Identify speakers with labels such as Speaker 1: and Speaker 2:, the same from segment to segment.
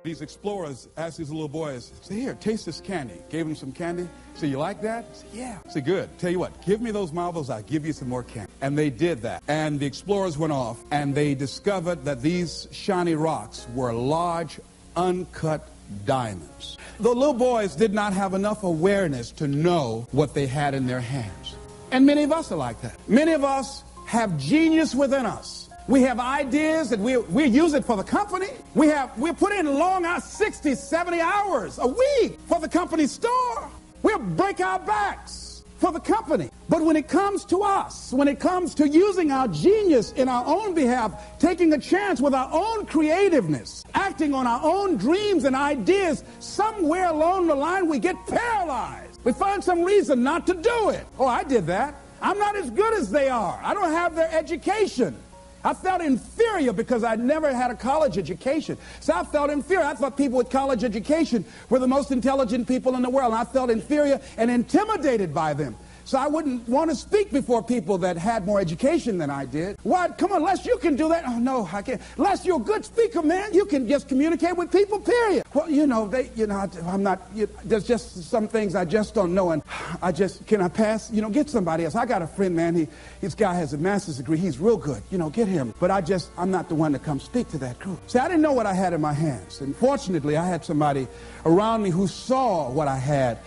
Speaker 1: These explorers asked these little boys, say, here, taste this candy. Gave them some candy. So you like that? Say, yeah. Say, good. Tell you what, give me those marbles, I'll give you some more candy. And they did that. And the explorers went off, and they discovered that these shiny rocks were large, uncut diamonds. The little boys did not have enough awareness to know what they had in their hands. And many of us are like that. Many of us have genius within us. We have ideas that we use it for the company. We put in long hours, 60, 70 hours a week for the company store. We'll break our backs for the company. But when it comes to us, when it comes to using our genius in our own behalf, taking a chance with our own creativeness, acting on our own dreams and ideas, somewhere along the line we get paralyzed. We find some reason not to do it. Oh, I did that. I'm not as good as they are. I don't have their education. I felt inferior because I never had a college education. So I felt inferior. I thought people with college education were the most intelligent people in the world. And I felt inferior and intimidated by them. So I wouldn't want to speak before people that had more education than I did. What? Come on, Les, you can do that. Oh, no, I can't. Les, you're a good speaker, man. You can just communicate with people, period. Well, I'm not, there's just some things I just don't know. And can I pass? Get somebody else. I got a friend, man. This guy has a master's degree. He's real good. Get him. But I'm not the one to come speak to that group. See, I didn't know what I had in my hands. And fortunately, I had somebody around me who saw what I had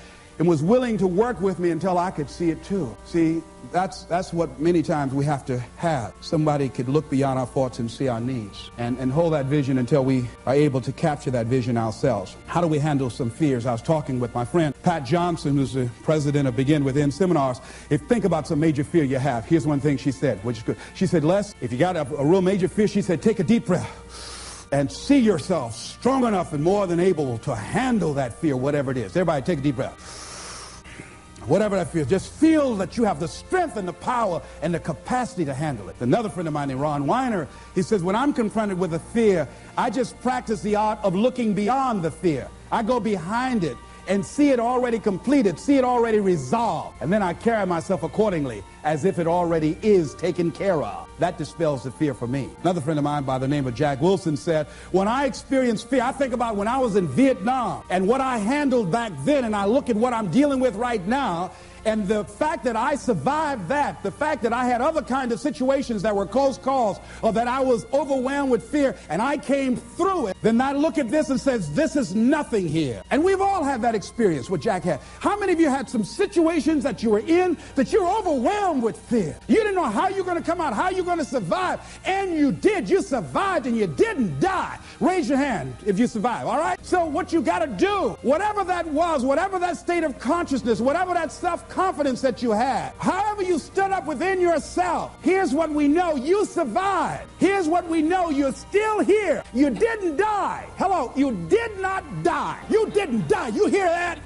Speaker 1: and was willing to work with me until I could see it too. See, that's what many times we have to have. Somebody could look beyond our faults and see our needs and hold that vision until we are able to capture that vision ourselves. How do we handle some fears? I was talking with my friend Pat Johnson, who's the president of Begin Within seminars. Think about some major fear you have. Here's one thing she said, which is good. She said, Les, if you got a real major fear, she said, take a deep breath and see yourself strong enough and more than able to handle that fear, whatever it is. Everybody take a deep breath. Whatever that feels, just feel that you have the strength and the power and the capacity to handle it. Another friend of mine named Ron Weiner, he says, when I'm confronted with a fear, I just practice the art of looking beyond the fear. I go behind it and see it already completed, see it already resolved. And then I carry myself accordingly as if it already is taken care of. That dispels the fear for me. Another friend of mine by the name of Jack Wilson said, when I experience fear, I think about when I was in Vietnam and what I handled back then, and I look at what I'm dealing with right now, and the fact that I survived that, the fact that I had other kinds of situations that were close calls, or that I was overwhelmed with fear and I came through it, then I look at this and says, this is nothing here. And we've all had that experience, what Jack had. How many of you had some situations that you were in that you were overwhelmed with fear? You didn't know how you're going to come out, how you're going to survive, and you did. You survived and you didn't die. Raise your hand if you survived, all right? So what you got to do, whatever that was, whatever that state of consciousness, whatever that self-confidence that you had, however you stood up within yourself, here's what we know, you survived. Here's what we know, you're still here. You didn't die. Hello, you did not die. You didn't die. You hear that?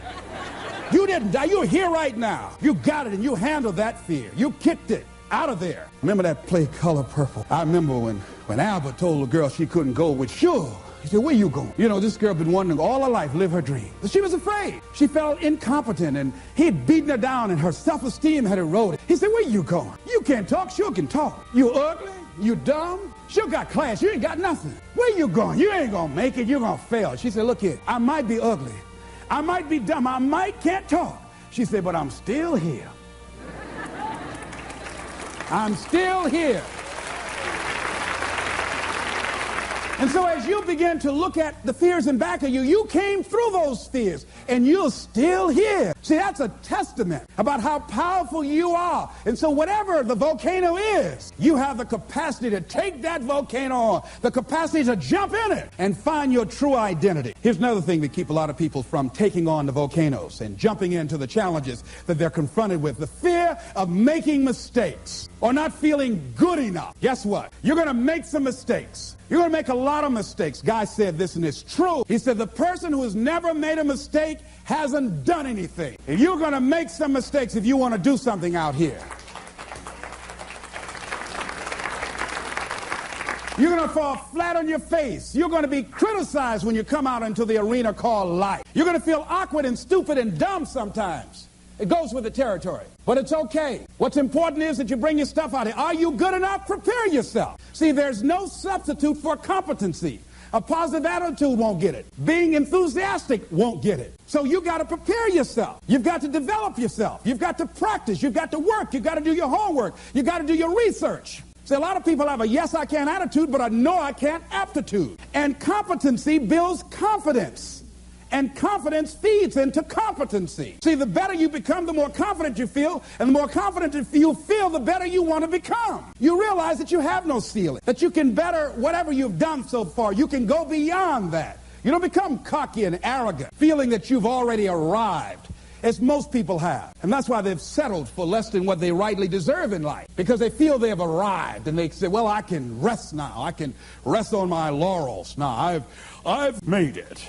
Speaker 1: You didn't die. You're here right now. You got it and you handled that fear. You kicked it out of there. Remember that play Color Purple? I remember when Albert told the girl she couldn't go with Suge. He said, where you going? This girl been wanting all her life live her dream. But she was afraid. She felt incompetent, and he'd beaten her down, and her self-esteem had eroded. He said, where you going? You can't talk. Suge can talk. You ugly. You dumb. Suge got class. You ain't got nothing. Where you going? You ain't going to make it. You're going to fail. She said, look here. I might be ugly. I might be dumb. I might can't talk. She said, but I'm still here. I'm still here. And so as you begin to look at the fears in back of you, you came through those fears, and you're still here. See, that's a testament about how powerful you are. And so whatever the volcano is, you have the capacity to take that volcano on, the capacity to jump in it and find your true identity. Here's another thing that keeps a lot of people from taking on the volcanoes and jumping into the challenges that they're confronted with. The fear of making mistakes or not feeling good enough. Guess what? You're going to make some mistakes. You're going to make a lot of mistakes. Guy said this, and it's true. He said the person who has never made a mistake hasn't done anything. And you're going to make some mistakes if you want to do something out here. You're going to fall flat on your face. You're going to be criticized when you come out into the arena called life. You're going to feel awkward and stupid and dumb sometimes. It goes with the territory. But it's okay. What's important is that you bring your stuff out here. Are you good enough? Prepare yourself. See, there's no substitute for competency. A positive attitude won't get it. Being enthusiastic won't get it. So you got to prepare yourself. You've got to develop yourself. You've got to practice. You've got to work. You've got to do your homework. You've got to do your research. See, a lot of people have a yes, I can attitude, but a no, I can't aptitude. And competency builds confidence. And confidence feeds into competency. See, the better you become, the more confident you feel. And the more confident you feel, the better you want to become. You realize that you have no ceiling, that you can better whatever you've done so far. You can go beyond that. You don't become cocky and arrogant, feeling that you've already arrived, as most people have. And that's why they've settled for less than what they rightly deserve in life, because they feel they have arrived, and they say, well, I can rest now. I can rest on my laurels now. I've made it.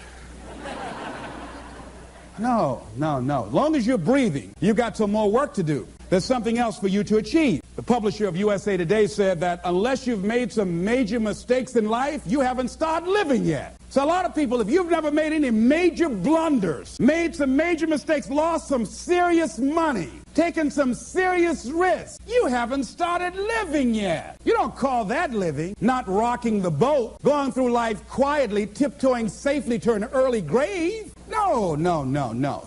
Speaker 1: No. As long as you're breathing, you've got some more work to do. There's something else for you to achieve. The publisher of USA Today said that unless you've made some major mistakes in life, you haven't started living yet. So a lot of people, if you've never made any major blunders, made some major mistakes, lost some serious money, taken some serious risks, you haven't started living yet. You don't call that living. Not rocking the boat, going through life quietly, tiptoeing safely to an early grave. No.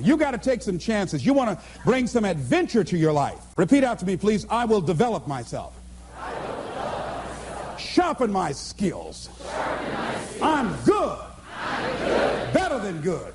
Speaker 1: You got to take some chances. You want to bring some adventure to your life. Repeat out to me, please. I will develop myself. Sharpen my skills. I'm good. Better than good.